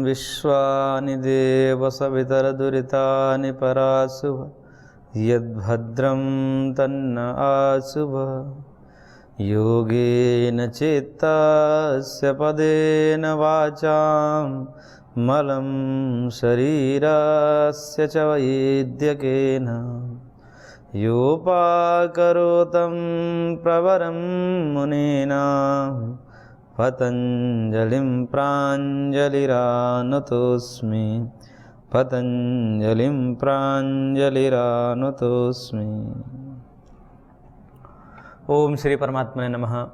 विश्वानि देव सवितरदुरितानि पराशुभ यद्भद्रं तन्न आशुभ योगेन चित्तस्य पदेन वाचां मलं शरीरस्य च वैद्यकेन योपाकरोतं प्रवरं मुनीनां पतञ्जलिं प्राञ्जलिरानुतोऽस्मि पतञ्जलिं प्राञ्जलिरानुतोऽस्मि। ओम श्री परमात्मने नमः।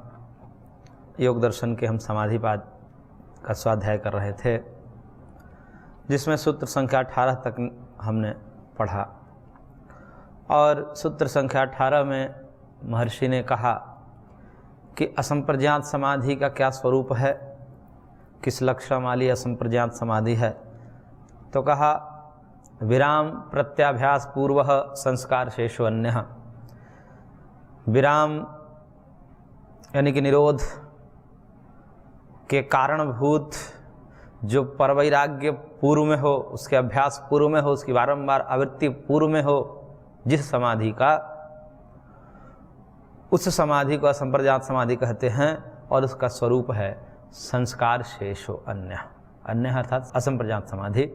योग दर्शन के हम समाधिपाद का स्वाध्याय कर रहे थे, जिसमें सूत्र संख्या 18 तक हमने पढ़ा। और सूत्र संख्या 18 में महर्षि ने कहा कि असंप्रज्ञात समाधि का क्या स्वरूप है, किस लक्षण वाली असंप्रज्ञात समाधि है। तो कहा विराम प्रत्याभ्यास पूर्व संस्कार शेषो अन्यः। विराम यानी कि निरोध के कारणभूत जो परवैराग्य पूर्व में हो, उसके अभ्यास पूर्व में हो, उसकी बारंबार आवृत्ति पूर्व में हो, जिस समाधि का, उस समाधि को असंप्रज्ञात समाधि कहते हैं। और उसका स्वरूप है संस्कार शेषो अन्य। अन्य अर्थात असंप्रज्ञात समाधि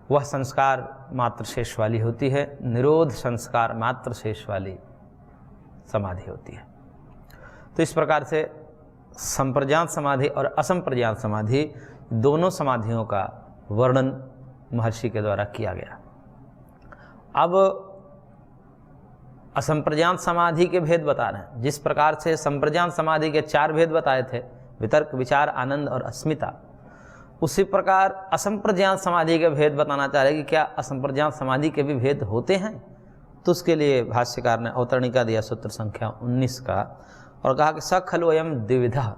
वह संस्कार मात्र शेष वाली होती है, निरोध संस्कार मात्र शेष वाली समाधि होती है। तो इस प्रकार से संप्रज्ञात समाधि और असंप्रज्ञात समाधि दोनों समाधियों का वर्णन महर्षि के द्वारा किया गया। अब असंप्रज्ञात समाधि के भेद बता रहे हैं। जिस प्रकार से संप्रज्ञात समाधि के 4 भेद बताए थे, वितर्क, विचार, आनंद और अस्मिता, उसी प्रकार असंप्रज्ञात समाधि के भेद बताना चाह रहे कि क्या असंप्रज्ञात समाधि के भी भेद होते हैं। तो उसके लिए भाष्यकार ने अवतरणिका दिया सूत्र संख्या 19 का, और कहा कि स खलु अयम द्विविधा।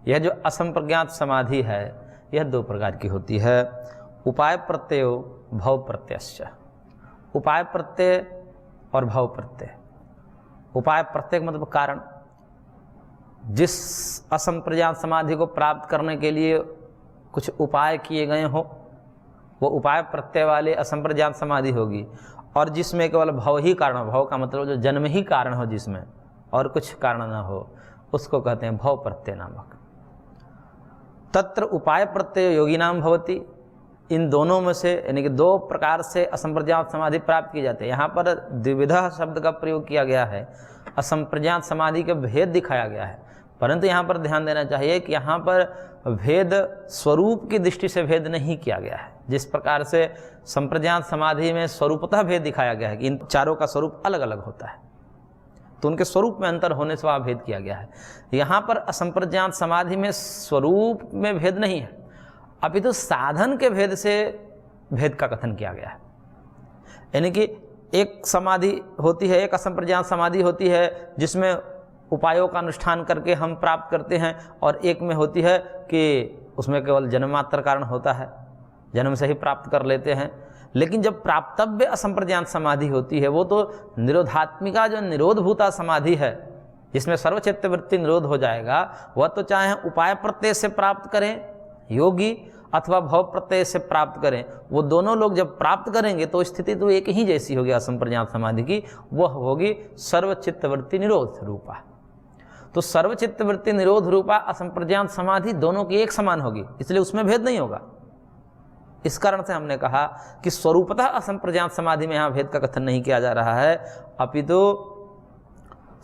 यह जो असंप्रज्ञात समाधि है यह 2 प्रकार की होती है। उपाय प्रत्ययो भव प्रत्ययश्च। उपाय प्रत्यय और भव प्रत्यय। उपाय प्रत्यय मतलब कारण। जिस असंप्रज्ञात समाधि को प्राप्त करने के लिए कुछ उपाय किए गए हो, वो उपाय प्रत्यय वाले असंप्रज्ञात समाधि होगी। और जिसमें केवल भव ही कारण, भव का मतलब जो जन्म ही कारण हो, जिसमें और कुछ कारण न हो, उसको कहते हैं भव प्रत्यय नामक। तत्र उपाय प्रत्यय योगिनाम भवति। इन दोनों में से यानी कि 2 प्रकार से असंप्रज्ञात समाधि प्राप्त की जाती है। यहाँ पर द्विविधा शब्द का प्रयोग किया गया है, असंप्रज्ञात समाधि के भेद दिखाया गया है। परंतु यहाँ पर ध्यान देना चाहिए कि यहाँ पर भेद स्वरूप की दृष्टि से भेद नहीं किया गया है। जिस प्रकार से संप्रज्ञात समाधि में स्वरूपतः भेद दिखाया गया है कि इन चारों का स्वरूप अलग अलग होता है, तो उनके स्वरूप में अंतर होने से वह भेद किया गया है। यहाँ पर असंप्रज्ञात समाधि में स्वरूप में भेद नहीं है, अपितु तो साधन के भेद से भेद का कथन किया गया है। यानी कि एक समाधि होती है, एक असंप्रज्ञात समाधि होती है जिसमें उपायों का अनुष्ठान करके हम प्राप्त करते हैं, और एक में होती है कि उसमें केवल जन्ममात्र कारण होता है, जन्म से ही प्राप्त कर लेते हैं। लेकिन जब प्राप्तव्य असंप्रज्ञात समाधि होती है, वो तो निरोधात्मिका जो निरोधभूता समाधि है, जिसमें सर्वचित्त वृत्ति निरोध हो जाएगा, वह तो चाहे उपाय प्रत्यय से प्राप्त करें योगी अथवा भव प्रत्यय से प्राप्त करें, वो दोनों लोग जब प्राप्त करेंगे तो स्थिति तो एक ही जैसी होगी असंप्रज्ञात समाधि की, वह होगी सर्वचित्त वृत्ति निरोध रूपा। तो सर्वचित्त वृत्ति निरोध रूपा असंप्रज्ञात समाधि दोनों की एक समान होगी, इसलिए उसमें भेद नहीं होगा। इस कारण से हमने कहा कि स्वरूपतः असंप्रज्ञात समाधि में यहाँ भेद का कथन नहीं किया जा रहा है, अपितु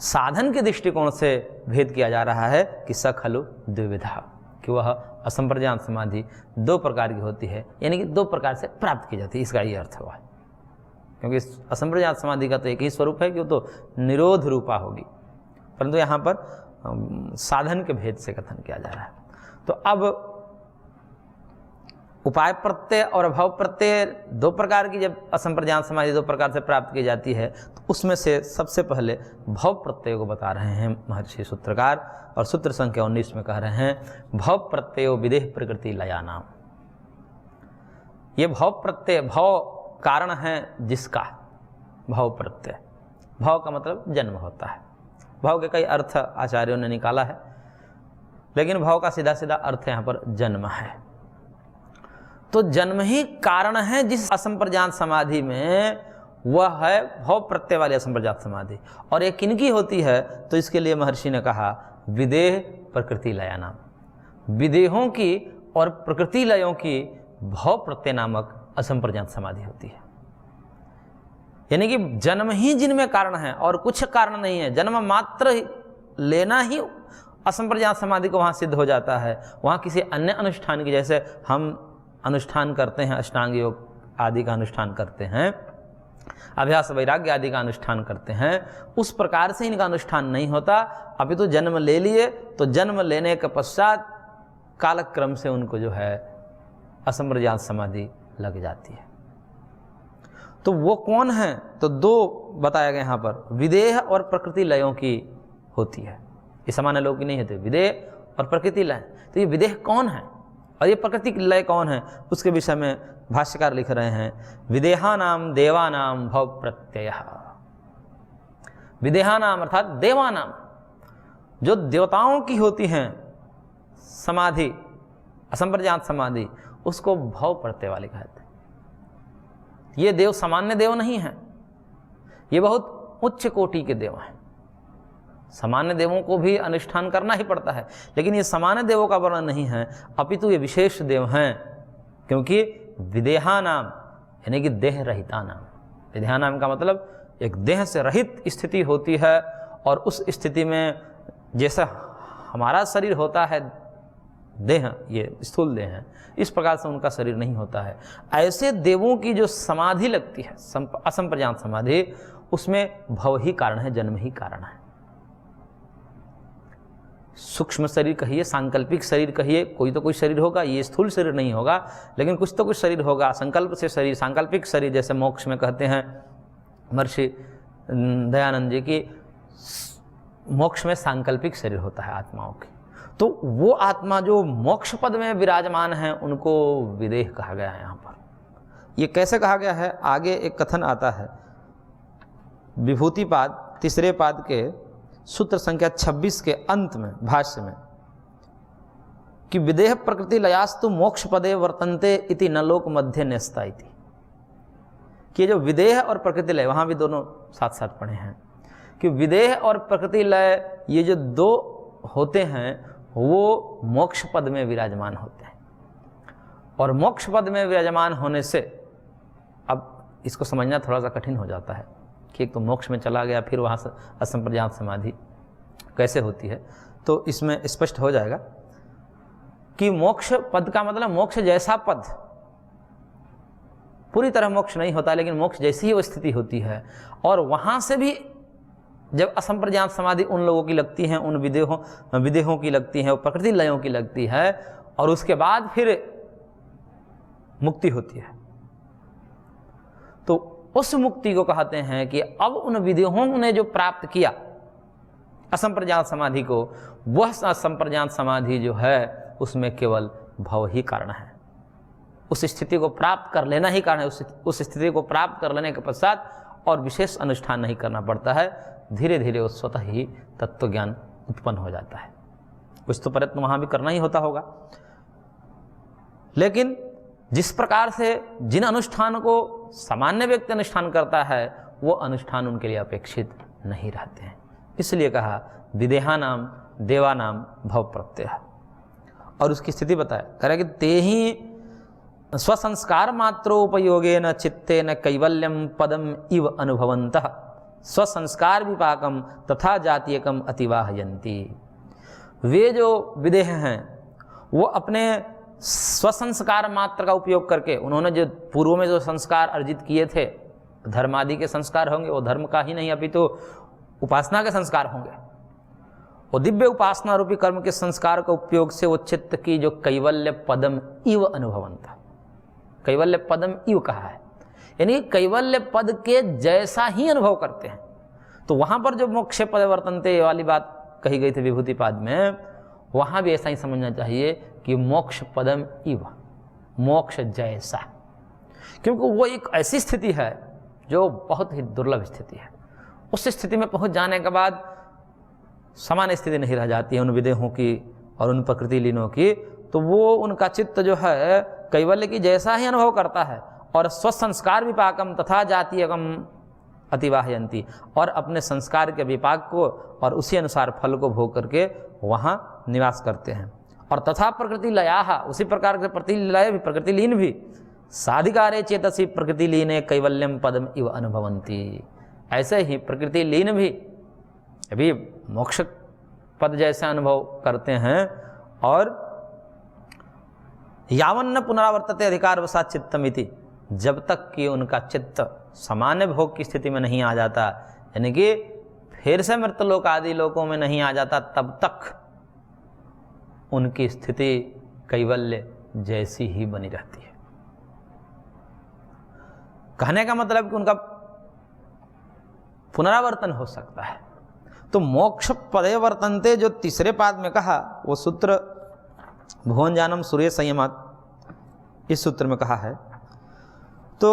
साधन के दृष्टिकोण से भेद किया जा रहा है कि स खलु द्विविधा, कि वह असंप्रज्ञात समाधि 2 प्रकार की होती है, यानी कि 2 प्रकार से प्राप्त की जाती है। इसका ये अर्थ हुआ है, क्योंकि असंप्रज्ञात समाधि का तो एक ही स्वरूप है कि वो तो निरोध रूपा होगी, परंतु यहाँ पर साधन के भेद से कथन किया जा रहा है। तो अब उपाय प्रत्यय और भव प्रत्यय 2 प्रकार की, जब असंप्रज्ञात समाधि 2 प्रकार से प्राप्त की जाती है, तो उसमें से सबसे पहले भव प्रत्यय को बता रहे हैं महर्षि सूत्रकार, और सूत्र संख्या 19 में कह रहे हैं भव प्रत्ययो विदेह प्रकृति लया नाम। ये भव प्रत्यय, भव कारण है जिसका, भव प्रत्यय, भव का मतलब जन्म होता है। भव के कई अर्थ आचार्यों ने निकाला है, लेकिन भव का सीधा सीधा अर्थ यहाँ पर जन्म है। तो जन्म ही कारण है जिस असंप्रज्ञात समाधि में, वह है भव प्रत्यय वाली असंप्रज्ञात समाधि। और ये किनकी होती है? तो इसके लिए महर्षि ने कहा विदेह प्रकृति लया नाम, विदेहों की और प्रकृति लयों की भव प्रत्यय नामक असंप्रज्ञात समाधि होती है। यानी कि जन्म ही जिनमें कारण है और कुछ कारण नहीं है, जन्म मात्र लेना ही असंप्रज्ञात समाधि को वहाँ सिद्ध हो जाता है। वहाँ किसी अन्य अनुष्ठान की, जैसे हम अनुष्ठान करते हैं, अष्टांग योग आदि का अनुष्ठान करते हैं, अभ्यास वैराग्य आदि का अनुष्ठान करते हैं, उस प्रकार से इनका अनुष्ठान नहीं होता। अभी तो जन्म ले लिए, तो जन्म लेने के पश्चात कालक्रम से उनको जो है असंप्रज्ञात समाधि लग जाती है। तो वो कौन है? तो दो बताया गया यहाँ पर, विदेह और प्रकृति लयों की होती है। ये सामान्य लोग की नहीं होते, विदेह और प्रकृति लय। तो ये विदेह कौन है और ये प्रकृति लय कौन है, उसके विषय में भाष्यकार लिख रहे हैं, विदेहानाम देवानाम भव प्रत्यय। विदेहानाम अर्थात देवानाम, जो देवताओं की होती हैं समाधि, असंप्रज्ञात समाधि, उसको भव प्रत्यय वाले कहते हैं। ये देव सामान्य देव नहीं है, ये बहुत उच्च कोटि के देव हैं। सामान्य देवों को भी अनुष्ठान करना ही पड़ता है, लेकिन ये सामान्य देवों का वर्णन नहीं है, अपितु ये विशेष देव हैं। क्योंकि विदेहा नाम यानी कि देह रहिता नाम, विदेहा नाम का मतलब एक देह से रहित स्थिति होती है, और उस स्थिति में जैसा हमारा शरीर होता है देह, ये स्थूल देह है, इस प्रकार से उनका शरीर नहीं होता है। ऐसे देवों की जो समाधि लगती है असंप्रज्ञात समाधि, उसमें भव ही कारण है, जन्म ही कारण है। सूक्ष्म शरीर कहिए, सांकल्पिक शरीर कहिए, कोई तो कोई शरीर होगा, ये स्थूल शरीर नहीं होगा, लेकिन कुछ तो कुछ शरीर होगा, संकल्प से शरीर, सांकल्पिक शरीर। जैसे मोक्ष में कहते हैं महर्षि दयानंद जी की, मोक्ष में सांकल्पिक शरीर होता है आत्माओं की। तो वो आत्मा जो मोक्ष पद में विराजमान है, उनको विदेह कहा गया है। यहाँ पर ये कैसे कहा गया है, आगे एक कथन आता है विभूति पाद तीसरे पाद के सूत्र संख्या 26 के अंत में भाष्य में, कि विदेह प्रकृति लयास्तु मोक्ष पदे वर्तन्ते इति न लोक मध्य न्यस्ता इति। कि जो विदेह और प्रकृति लय, वहाँ भी दोनों साथ साथ पढ़े हैं कि विदेह और प्रकृति लय ये जो दो होते हैं, वो मोक्ष पद में विराजमान होते हैं। और मोक्ष पद में विराजमान होने से, अब इसको समझना थोड़ा सा कठिन हो जाता है कि एक तो मोक्ष में चला गया, फिर वहाँ से असंप्रज्ञात समाधि कैसे होती है। तो इसमें स्पष्ट हो जाएगा कि मोक्ष पद का मतलब मोक्ष जैसा पद, पूरी तरह मोक्ष नहीं होता, लेकिन मोक्ष जैसी ही वो स्थिति होती है। और वहाँ से भी जब असंप्रज्ञात समाधि उन लोगों की लगती है, उन विदेहों की लगती है, प्रकृति लयों की लगती है, और उसके बाद फिर मुक्ति होती है, तो उस मुक्ति को कहते हैं कि अब उन विदेहों ने जो प्राप्त किया असंप्रज्ञात समाधि को, वह असंप्रज्ञात समाधि जो है उसमें केवल भव ही कारण है। उस स्थिति को प्राप्त कर लेना ही कारण है। उस स्थिति को प्राप्त कर लेने के पश्चात और विशेष अनुष्ठान नहीं करना पड़ता है, धीरे धीरे वो स्वतः ही तत्व ज्ञान उत्पन्न हो जाता है। कुछ तो प्रयत्न वहाँ भी करना ही होता होगा, लेकिन जिस प्रकार से जिन अनुष्ठान को सामान्य व्यक्ति अनुष्ठान करता है, वो अनुष्ठान उनके लिए अपेक्षित नहीं रहते हैं। इसलिए कहा विदेहानाम देवानाम भव प्रत्यय। और उसकी स्थिति बताया, कह रहा कि ते ही स्वसंस्कार मात्रोपयोगे न चित्ते न कैवल्यम पदम इव अनुभवन्तः स्वसंस्कार विपाकम तथा जातीयकम अतिवाहयन्ति। वे जो विदेह हैं वो अपने स्वसंस्कार मात्र का उपयोग करके, उन्होंने जो पूर्व में जो संस्कार अर्जित किए थे, धर्मादि के संस्कार होंगे, वो धर्म का ही नहीं अपितु उपासना के संस्कार होंगे, वो दिव्य उपासना रूपी कर्म के संस्कार का उपयोग से वो चित्त की जो कैवल्य पदम इव अनुभवंता, कैवल्य पदम इव कहा है, यानी कैवल्य पद के जैसा ही अनुभव करते हैं। तो वहाँ पर जो मोक्ष पद वर्तन्ते वाली बात कही गई थी विभूति पाद में, वहाँ भी ऐसा ही समझना चाहिए कि मोक्ष पदम इव, मोक्ष जैसा, क्योंकि वो एक ऐसी स्थिति है जो बहुत ही दुर्लभ स्थिति है। उस स्थिति में पहुँच जाने के बाद समान स्थिति नहीं रह जाती है उन विदेहों की और उन प्रकृति लीनों की, तो वो उनका चित्त जो है कैवल्य की जैसा ही अनुभव करता है और स्वसंस्कार विपाकम तथा जातीयकम अतिवाहयंती, और अपने संस्कार के विपाक को और उसी अनुसार फल को भोग करके वहाँ निवास करते हैं। और तथा प्रकृति लया, उसी प्रकार के प्रकृति लय भी, प्रकृति लीन भी, साधिकारे चेतसी प्रकृति लीने कैवल्यम पदम इव अनुभवंती, ऐसे ही प्रकृति लीन भी अभी मोक्ष पद जैसा अनुभव करते हैं। और यावन्न पुनरावर्तते अधिकारवशात चित्तमिति, जब तक कि उनका चित्त सामान्य भोग की स्थिति में नहीं आ जाता, यानी कि फिर से मृतलोक आदि लोकों में नहीं आ जाता, तब तक उनकी स्थिति कैवल्य जैसी ही बनी रहती है। कहने का मतलब कि उनका पुनरावर्तन हो सकता है। तो मोक्ष पदे वर्तन्ते जो तीसरे पाद में कहा, वो सूत्र भुवन जानम सूर्य संयमात, इस सूत्र में कहा है। तो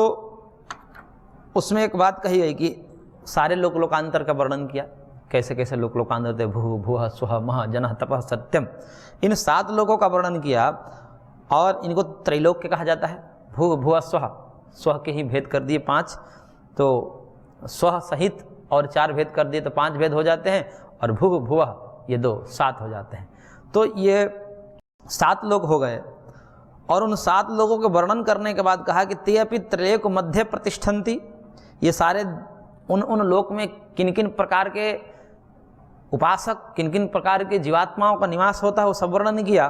उसमें एक बात कही है कि सारे लोकांतर का वर्णन किया, कैसे कैसे लोकांतर थे, भू भुव स्वः मह जनः तपः सत्यम, इन 7 लोकों का वर्णन किया। और इनको त्रैलोक्य कहा जाता है। भू भुव स्वः, स्वः के ही भेद कर दिए 5, तो स्वः सहित और 4 भेद कर दिए तो 5 भेद हो जाते हैं, और भू भुव ये 2 7 हो जाते हैं। तो ये 7 लोग हो गए। और उन 7 लोगों के वर्णन करने के बाद कहा कि ते अपि त्रैलोक मध्य प्रतिष्ठन्ति, ये सारे उन लोक में किन किन प्रकार के उपासक, किन किन प्रकार के जीवात्माओं का निवास होता है, वो सब वर्णन किया।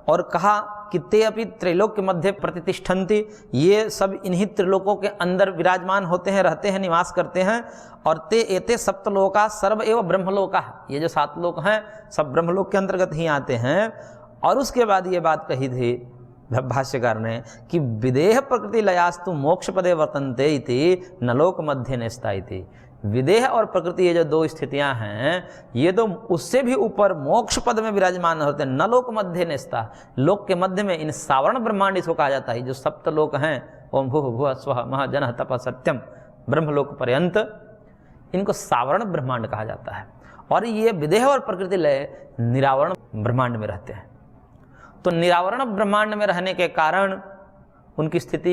और कहा कि ते अपि त्रैलोक के मध्य प्रतिष्ठन्ति, ये सब इन्हीं त्रिलोकों के अंदर विराजमान होते हैं, रहते हैं, निवास करते हैं। और ते एते सप्तलोका सर्व एवं ब्रह्मलोका, ये जो 7 लोक हैं सब ब्रह्मलोक के अंतर्गत ही आते हैं। और उसके बाद ये बात कही थी भाष्यकार ने कि विदेह प्रकृति लयास्तु मोक्ष पदे वर्तन्ते इति नलोक मध्य नेस्ता इति, विदेह और प्रकृति ये जो 2 स्थितियां हैं, ये तो उससे भी ऊपर मोक्ष पद में विराजमान होते हैं। नलोक मध्य नेस्ता, लोक के मध्य में इन सावर्ण ब्रह्मांड इसको कहा जाता है। जो सप्तलोक हैं, ओम भू भुव स्वः मह जनः तपः सत्यम ब्रह्मलोक पर्यंत, इनको सावर्ण ब्रह्मांड कहा जाता है। और ये विदेह और प्रकृति लय निरावरण ब्रह्मांड में रहते हैं। तो निरावरण ब्रह्मांड में रहने के कारण उनकी स्थिति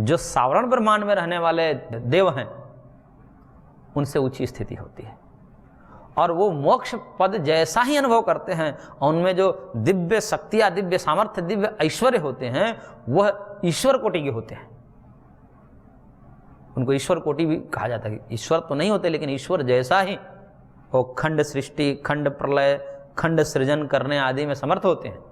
जो सावरण ब्रह्मांड में रहने वाले देव हैं उनसे ऊंची स्थिति होती है। और वो मोक्ष पद जैसा ही अनुभव करते हैं, और उनमें जो दिव्य शक्तियां, दिव्य सामर्थ्य, दिव्य ऐश्वर्य होते हैं, वह ईश्वर कोटि के होते हैं। उनको ईश्वर कोटि भी कहा जाता है। ईश्वर तो नहीं होते, लेकिन ईश्वर जैसा ही वो खंड सृष्टि, खंड प्रलय, खंड सृजन करने आदि में समर्थ होते हैं।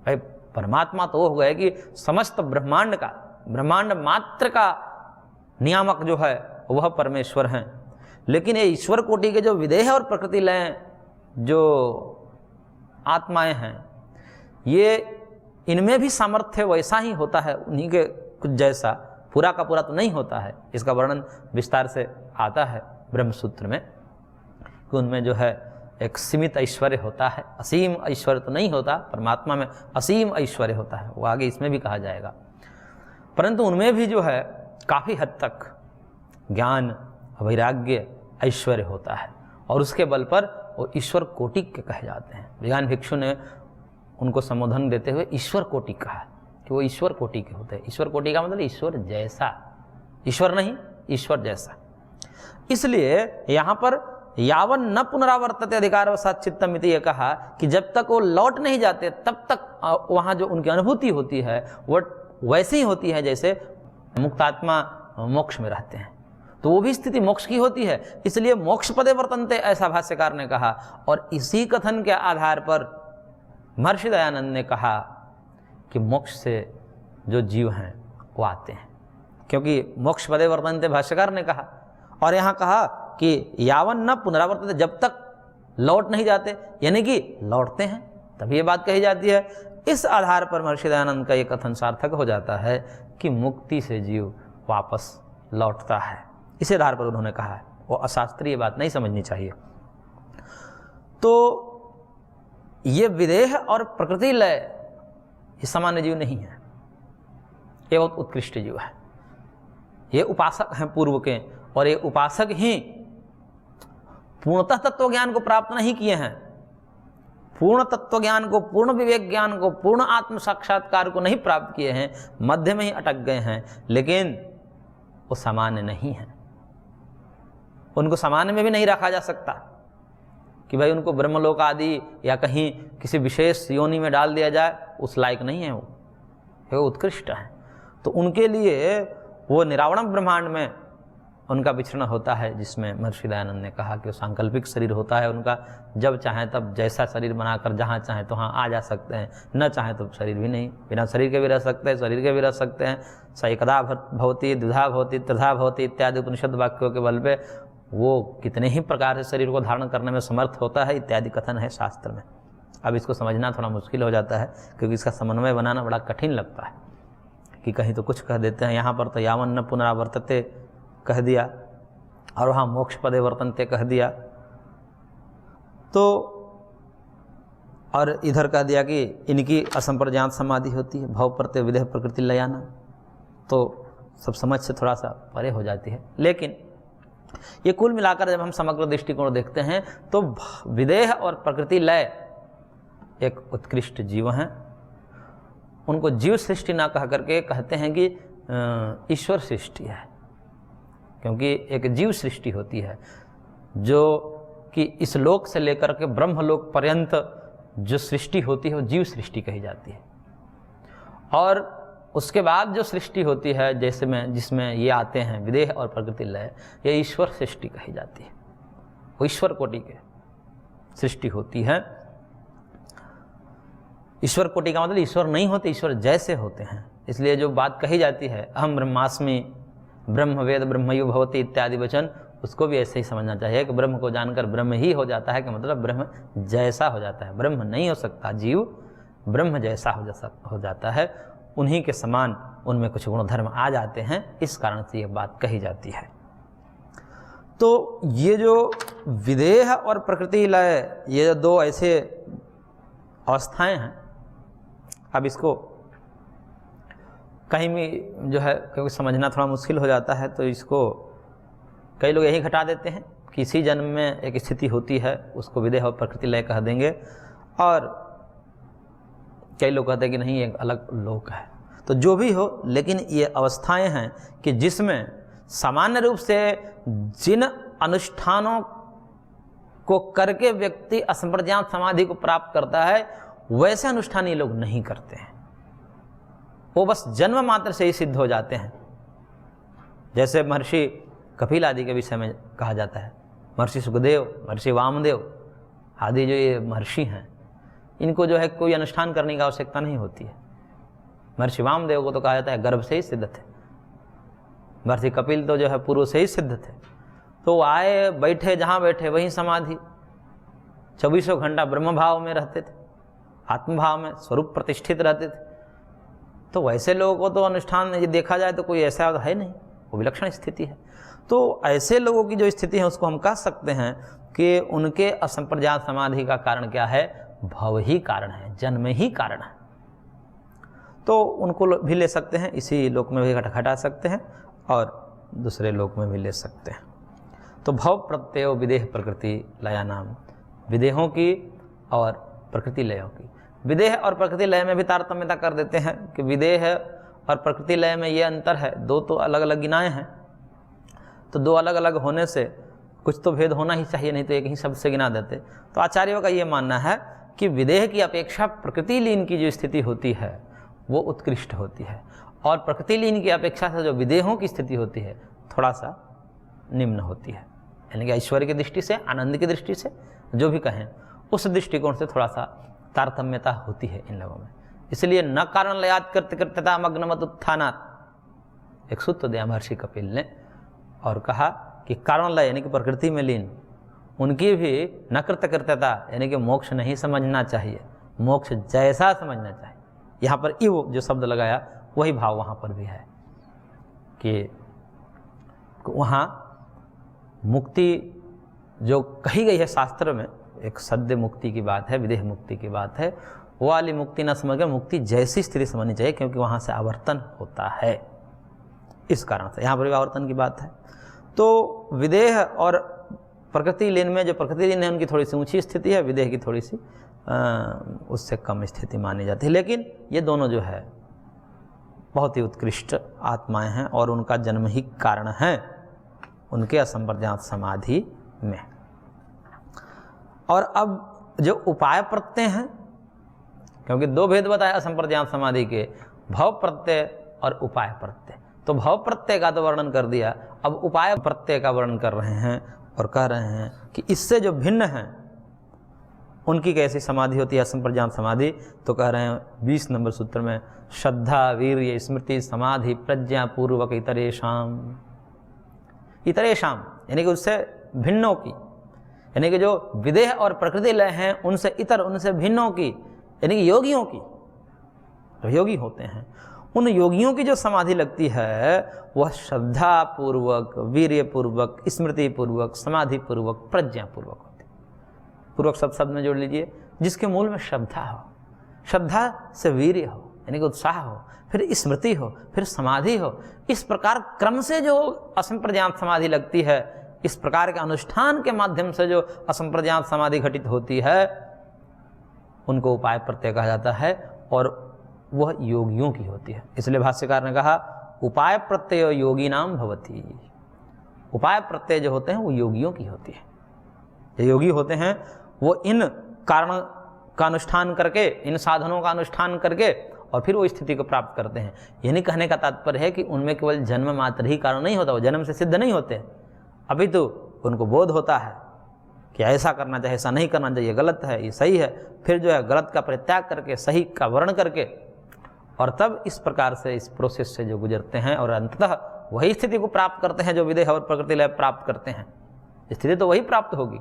भाई परमात्मा तो हो गए कि समस्त ब्रह्मांड का, ब्रह्मांड मात्र का नियामक जो है वह परमेश्वर हैं। लेकिन ये ईश्वर कोटि के जो विदेह और प्रकृति लय जो आत्माएं हैं, ये इनमें भी सामर्थ्य वैसा ही होता है, उन्हीं के कुछ जैसा, पूरा का पूरा तो नहीं होता है। इसका वर्णन विस्तार से आता है ब्रह्मसूत्र में कि उनमें जो है एक सीमित ऐश्वर्य होता है, असीम ऐश्वर्य तो नहीं होता। परमात्मा में असीम ऐश्वर्य होता है, वो आगे इसमें भी कहा जाएगा। परंतु उनमें भी जो है काफ़ी हद तक ज्ञान, वैराग्य, ऐश्वर्य होता है, और उसके बल पर वो ईश्वर कोटि के कहे जाते हैं। विज्ञान भिक्षु ने उनको संबोधन देते हुए ईश्वर कोटि कहा कि वो ईश्वर कोटि के होते हैं। ईश्वर कोटि का मतलब ईश्वर जैसा, ईश्वर नहीं, ईश्वर जैसा। इसलिए यहाँ पर यावन न पुनरावर्तते अधिकारवशात चित्तम इति, ये कहा कि जब तक वो लौट नहीं जाते तब तक वहाँ जो उनकी अनुभूति होती है वो वैसे ही होती है जैसे मुक्तात्मा मोक्ष में रहते हैं। तो वो भी स्थिति मोक्ष की होती है। इसलिए मोक्ष पदे वर्तन्ते, ऐसा भाष्यकार ने कहा। और इसी कथन के आधार पर महर्षि दयानंद ने कहा कि मोक्ष से जो जीव हैं वो आते हैं, क्योंकि मोक्ष पदे वर्तन्ते भाष्यकार ने कहा। और यहाँ कहा कि यावन न पुनरावर्तते, जब तक लौट नहीं जाते, यानी कि लौटते हैं तभी ये बात कही जाती है। इस आधार पर महर्षि दयानंद का ये कथन सार्थक हो जाता है कि मुक्ति से जीव वापस लौटता है। इस आधार पर उन्होंने कहा है, वो अशास्त्रीय बात नहीं समझनी चाहिए। तो ये विदेह और प्रकृति लय ये सामान्य जीव नहीं है, ये बहुत उत्कृष्ट जीव है। ये उपासक हैं पूर्व के, और ये उपासक ही पूर्णतः तत्व ज्ञान को प्राप्त नहीं किए हैं। पूर्ण तत्व ज्ञान को, पूर्ण विवेक ज्ञान को, पूर्ण आत्म साक्षात्कार को नहीं प्राप्त किए हैं, मध्य में ही अटक गए हैं, लेकिन वो सामान्य नहीं है। उनको सामान्य में भी नहीं रखा जा सकता कि भाई उनको ब्रह्मलोक आदि या कहीं किसी विशेष योनि में डाल दिया जाए, उस लायक नहीं है वो उत्कृष्ट है। तो उनके लिए वो निरावरण ब्रह्मांड में उनका विचरण होता है, जिसमें महर्षि दयानंद ने कहा कि वो सांकल्पिक शरीर होता है उनका, जब चाहें तब जैसा शरीर बनाकर जहाँ चाहें तो वहाँ आ जा सकते हैं, न चाहें तो शरीर भी नहीं, बिना शरीर के भी रह सकते हैं, शरीर के भी रह सकते हैं। स एकदा भवति, द्विधा भवति, त्रिधा भवति इत्यादि उपनिषद वाक्यों के बल पे वो कितने ही प्रकार से शरीर को धारण करने में समर्थ होता है इत्यादि कथन है शास्त्र में। अब इसको समझना थोड़ा मुश्किल हो जाता है, क्योंकि इसका समन्वय बनाना बड़ा कठिन लगता है कि कहीं तो कुछ कह देते हैं, यहाँ पर तो यावन न पुनरावर्तते कह दिया और वहाँ मोक्ष पदे वर्तनते कह दिया, तो और इधर कह दिया कि इनकी असंप्रज्ञात समाधि होती है, भव प्रत्यय विदेह प्रकृति लयाना, तो सब समझ से थोड़ा सा परे हो जाती है। लेकिन ये कुल मिलाकर जब हम समग्र दृष्टिकोण देखते हैं तो विदेह और प्रकृति लय एक उत्कृष्ट जीव हैं। उनको जीव सृष्टि ना कह करके कहते हैं कि ईश्वर सृष्टि है, क्योंकि एक जीव सृष्टि होती है जो कि इस लोक से लेकर के ब्रह्मलोक पर्यंत जो सृष्टि होती है वो जीव सृष्टि कही जाती है। और उसके बाद जो सृष्टि होती है जैसे में जिसमें ये आते हैं विदेह और प्रकृति लय, ये ईश्वर सृष्टि कही जाती है। वो ईश्वर कोटि के सृष्टि होती है। ईश्वर कोटि का मतलब ईश्वर नहीं होते, ईश्वर जैसे होते हैं। इसलिए जो बात कही जाती है अहम ब्रह्मास्मि, ब्रह्म वेद ब्रह्मयु भवति इत्यादि वचन, उसको भी ऐसे ही समझना चाहिए कि ब्रह्म को जानकर ब्रह्म ही हो जाता है, कि मतलब ब्रह्म जैसा हो जाता है। ब्रह्म नहीं हो सकता, जीव ब्रह्म जैसा हो जाता है, उन्हीं के समान उनमें कुछ गुणधर्म आ जाते हैं, इस कारण से ये बात कही जाती है। तो ये जो विदेह और प्रकृति लय, ये दो ऐसे अवस्थाएं हैं। अब इसको कहीं भी जो है क्योंकि समझना थोड़ा मुश्किल हो जाता है, तो इसको कई लोग यही घटा देते हैं, किसी जन्म में एक स्थिति होती है उसको विदेह और प्रकृति लय कह देंगे, और कई लोग कहते हैं कि नहीं एक अलग लोक है। तो जो भी हो, लेकिन ये अवस्थाएं हैं कि जिसमें सामान्य रूप से जिन अनुष्ठानों को करके व्यक्ति असंप्रज्ञात समाधि को प्राप्त करता है, वैसे अनुष्ठान ये लोग नहीं करते हैं। वो बस जन्म मात्र से ही सिद्ध हो जाते हैं। जैसे महर्षि कपिल आदि के विषय में कहा जाता है, महर्षि सुखदेव, महर्षि वामदेव आदि जो ये महर्षि हैं, इनको जो है कोई अनुष्ठान करने की आवश्यकता नहीं होती है। महर्षि वामदेव को तो कहा जाता है गर्भ से ही सिद्ध थे। महर्षि कपिल तो जो है पूर्व से ही सिद्ध थे। तो आए बैठे जहाँ बैठे वहीं समाधि, 24 घंटा ब्रह्म भाव में रहते थे, आत्मभाव में स्वरूप प्रतिष्ठित रहते थे। तो वैसे लोगों को तो अनुष्ठान ये देखा जाए तो कोई ऐसा है नहीं, वो विलक्षण स्थिति है। तो ऐसे लोगों की जो स्थिति है उसको हम कह सकते हैं कि उनके असंप्रज्ञात समाधि का कारण क्या है? भव ही कारण है, जन्म ही कारण है। तो उनको भी ले सकते हैं, इसी लोक में भी घटा सकते हैं और दूसरे लोक में भी ले सकते हैं। तो भव प्रत्यय विदेह प्रकृति लया नाम, विदेहों की और प्रकृति लयों की। विदेह और प्रकृति लय में भी तारतम्यता कर देते हैं कि विदेह और प्रकृति लय में ये अंतर है, दो तो अलग अलग गिनाए हैं, तो दो अलग अलग होने से कुछ तो भेद होना ही चाहिए, नहीं तो एक ही शब्द से गिना देते। तो आचार्यों का ये मानना है कि विदेह की अपेक्षा प्रकृति लीन की जो स्थिति होती है वो उत्कृष्ट होती है, और प्रकृति लीन की अपेक्षा से जो विदेहों की स्थिति होती है थोड़ा सा निम्न होती है। यानी कि ऐश्वर्य की दृष्टि से, आनंद की दृष्टि से, जो भी कहें उस दृष्टिकोण से थोड़ा सा तारतम्यता होती है इन लोगों में। इसलिए न कारण लयात कृत्य कृत्यता मग्नमत उत्थानात् एक सूत्र दिया महर्षि कपिल ने और कहा कि कारण लय यानी कि प्रकृति में लीन, उनकी भी न कृत्य कृत्यता यानी कि मोक्ष नहीं समझना चाहिए, मोक्ष जैसा समझना चाहिए। यहाँ पर इव जो शब्द लगाया वही भाव वहाँ पर भी है कि वहाँ मुक्ति जो कही गई है शास्त्र में, एक सद्य मुक्ति की बात है, विदेह मुक्ति की बात है, वो वाली मुक्ति न समझकर मुक्ति जैसी स्थिति समझनी चाहिए, क्योंकि वहाँ से आवर्तन होता है। इस कारण से यहाँ पर भी आवर्तन की बात है। तो विदेह और प्रकृति लीन में जो प्रकृति लीन है उनकी थोड़ी सी ऊंची स्थिति है, विदेह की थोड़ी सी उससे कम स्थिति मानी जाती है। लेकिन ये दोनों जो है बहुत ही उत्कृष्ट आत्माएं हैं और उनका जन्म ही कारण है उनके असंप्रज्ञात समाधि में। और अब जो उपाय प्रत्यय हैं, क्योंकि दो भेद बताया असंप्रज्ञात समाधि के, भव प्रत्यय और उपाय प्रत्यय। तो भव प्रत्यय का तो वर्णन कर दिया, अब उपाय प्रत्यय का वर्णन कर रहे हैं और कह रहे हैं कि इससे जो भिन्न हैं उनकी कैसी समाधि होती है असंप्रज्ञात समाधि। तो कह रहे हैं 20 नंबर सूत्र में, श्रद्धा वीर्य स्मृति समाधि प्रज्ञा पूर्वक इतरेशाम। इतरेशाम यानी कि उससे भिन्नों की, यानी कि जो विदेह और प्रकृति लय हैं उनसे इतर, उनसे भिन्नों की, यानी कि योगियों की, जो योगी होते हैं उन योगियों की जो समाधि लगती है वह श्रद्धा पूर्वक, वीर्य पूर्वक, स्मृति पूर्वक, समाधि पूर्वक, प्रज्ञा पूर्वक होती है। पूर्वक सब शब्द में जोड़ लीजिए, जिसके मूल में श्रद्धा हो, श्रद्धा से वीर्य हो यानी कि उत्साह हो, फिर स्मृति हो, फिर समाधि हो। इस प्रकार क्रम से जो असंप्रज्ञात समाधि लगती है, इस प्रकार के अनुष्ठान के माध्यम से जो असंप्रज्ञात समाधि घटित होती है उनको उपाय प्रत्यय कहा जाता है और वह योगियों की होती है। इसलिए भाष्यकार ने कहा उपाय प्रत्यय योगी नाम भवती। उपाय प्रत्यय जो होते हैं वो योगियों की होती है। जो योगी होते हैं वो इन कारण का अनुष्ठान करके, इन साधनों का अनुष्ठान करके और फिर वो स्थिति को प्राप्त करते हैं। यानी कहने का तात्पर्य है कि उनमें केवल जन्म मात्र ही कारण नहीं होता, वो जन्म से सिद्ध नहीं होते, अभी तो उनको बोध होता है कि ऐसा करना चाहिए, ऐसा नहीं करना चाहिए, गलत है, ये सही है। फिर जो है गलत का परित्याग करके सही का वर्ण करके और तब इस प्रकार से इस प्रोसेस से जो गुजरते हैं और अंततः वही स्थिति को प्राप्त करते हैं जो विदेह और प्रकृति लय प्राप्त करते हैं। स्थिति तो वही प्राप्त होगी,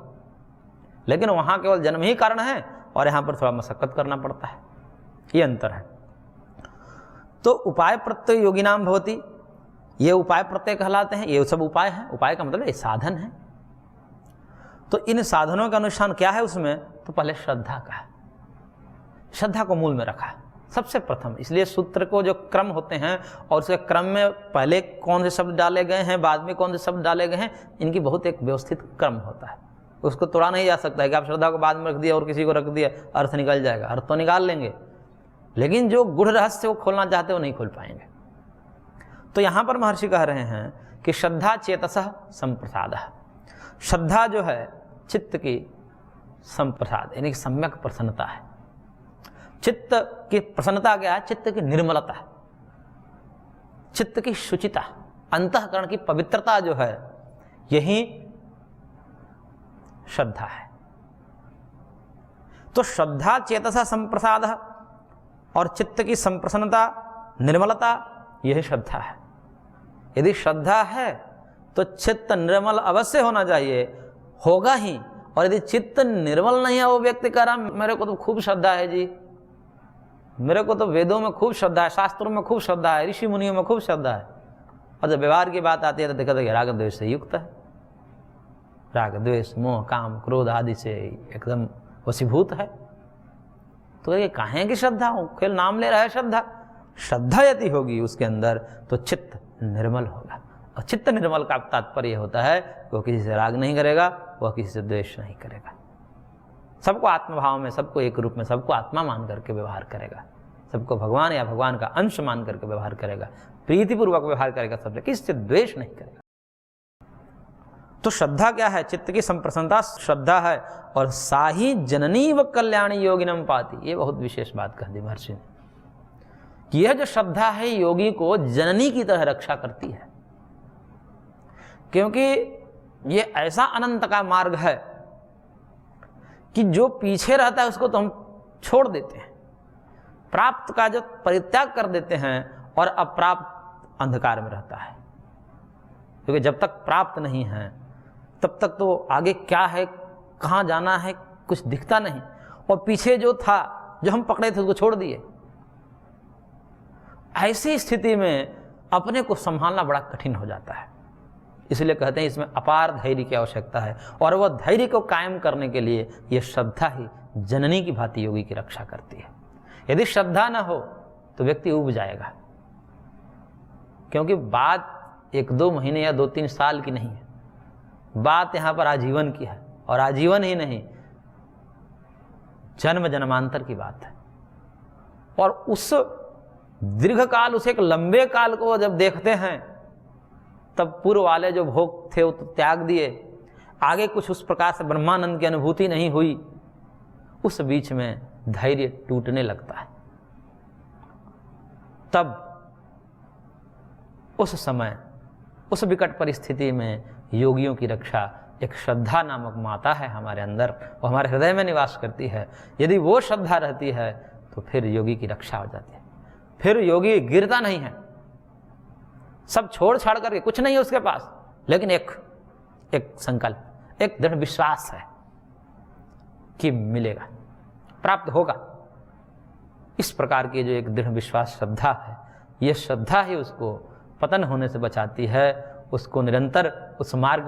लेकिन वहाँ केवल जन्म ही कारण है और यहाँ पर थोड़ा मशक्कत करना पड़ता है, ये अंतर है। तो उपाय प्रत्यय योगी नाम भवती, ये उपाय प्रत्यय कहलाते हैं। ये सब उपाय हैं, उपाय का मतलब ये साधन है। तो इन साधनों का अनुष्ठान क्या है उसमें, तो पहले श्रद्धा का है, श्रद्धा को मूल में रखा है सबसे प्रथम। इसलिए सूत्र को जो क्रम होते हैं और उसके क्रम में पहले कौन से शब्द डाले गए हैं, बाद में कौन से शब्द डाले गए हैं, इनकी बहुत एक व्यवस्थित क्रम होता है। उसको तोड़ा नहीं जा सकता है कि आप श्रद्धा को बाद में रख दिया और किसी को रख दिया, अर्थ निकल जाएगा। अर्थ तो निकाल लेंगे, लेकिन जो गूढ़ रहस्य वो खोलना चाहते हो नहीं खोल पाएंगे। तो यहाँ पर महर्षि कह रहे हैं कि श्रद्धा चेतसः संप्रसादः। श्रद्धा जो है चित्त की संप्रसाद यानी कि सम्यक प्रसन्नता है। चित्त की प्रसन्नता क्या है? चित्त की निर्मलता है, चित्त की शुचिता, अंतःकरण की पवित्रता जो है, यही श्रद्धा है। तो श्रद्धा चेतसा संप्रसादः और चित्त की संप्रसन्नता, निर्मलता, यही श्रद्धा है। यदि श्रद्धा है तो चित्त निर्मल अवश्य होना चाहिए, होगा ही। और यदि चित्त निर्मल नहीं है, वो व्यक्ति कह रहा मेरे को तो खूब श्रद्धा है जी, मेरे को तो वेदों में खूब श्रद्धा है, शास्त्रों में खूब श्रद्धा है, ऋषि मुनियों में खूब श्रद्धा है, और जब व्यवहार की बात आती है तो देखा था कि राग द्वेष से युक्त है, राग द्वेष मोह काम क्रोध आदि से एकदम वशीभूत है। तो ये काहे की श्रद्धा हो, केवल नाम ले रहा है श्रद्धा। श्रद्धा यदि होगी उसके अंदर तो चित्त निर्मल होगा, और चित्त निर्मल का तात्पर्य होता है वो किसी से राग नहीं करेगा, वह किसी से द्वेष नहीं करेगा, सबको आत्मभाव में, सबको एक रूप में, सबको आत्मा मान करके व्यवहार करेगा, सबको भगवान या भगवान का अंश मान करके व्यवहार करेगा, प्रीतिपूर्वक व्यवहार करेगा, सबसे किसी से द्वेष नहीं करेगा। तो श्रद्धा क्या है? चित्त की संप्रसन्नता श्रद्धा है। और साही जननी व कल्याणी योगिनम पाती, ये बहुत विशेष बात कह दी महर्षि ने कि यह जो श्रद्धा है योगी को जननी की तरह रक्षा करती है, क्योंकि ये ऐसा अनंत का मार्ग है कि जो पीछे रहता है उसको तो हम छोड़ देते हैं, प्राप्त का जो परित्याग कर देते हैं और अप्राप्त अंधकार में रहता है। क्योंकि जब तक प्राप्त नहीं है तब तक तो आगे क्या है, कहाँ जाना है, कुछ दिखता नहीं, और पीछे जो था, जो हम पकड़े थे उसको छोड़ दिए। ऐसी स्थिति में अपने को संभालना बड़ा कठिन हो जाता है। इसलिए कहते हैं इसमें अपार धैर्य की आवश्यकता है, और वह धैर्य को कायम करने के लिए यह श्रद्धा ही जननी की भांति योगी की रक्षा करती है। यदि श्रद्धा न हो तो व्यक्ति ऊब जाएगा, क्योंकि बात 1-2 महीने या 2-3 साल की नहीं है, बात यहाँ पर आजीवन की है, और आजीवन ही नहीं, जन्म जन्मांतर की बात है। और उस दीर्घ काल, उस एक लंबे काल को जब देखते हैं, तब पूर्व वाले जो भोग थे वो तो त्याग दिए, आगे कुछ उस प्रकार से ब्रह्मानंद की अनुभूति नहीं हुई। उस बीच में धैर्य टूटने लगता है। तब उस समय, उस विकट परिस्थिति में योगियों की रक्षा एक श्रद्धा नामक माता है हमारे अंदर, वो हमारे हृदय में निवास करती है। यदि वो श्रद्धा रहती है तो फिर योगी की रक्षा हो जाती है। फिर योगी गिरता नहीं है, सब छोड़ छाड़ करके, कुछ नहीं है उसके पास, लेकिन एक संकल्प, एक दृढ़ विश्वास है कि मिलेगा, प्राप्त होगा। इस प्रकार की जो एक दृढ़ विश्वास श्रद्धा है, यह श्रद्धा ही उसको पतन होने से बचाती है, उसको निरंतर उस मार्ग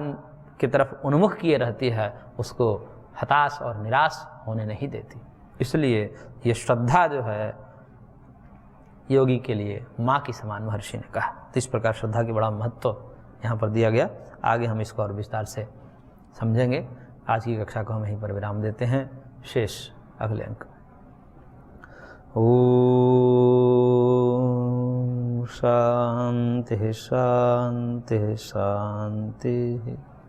की तरफ उन्मुख किए रहती है, उसको हताश और निराश होने नहीं देती। इसलिए ये श्रद्धा जो है योगी के लिए माँ की समान महर्षि ने कहा। तो इस प्रकार श्रद्धा की बड़ा महत्व यहाँ पर दिया गया। आगे हम इसको और विस्तार से समझेंगे। आज की कक्षा को हम यहीं पर विराम देते हैं, शेष अगले अंक। ओम शांति शांति शांति।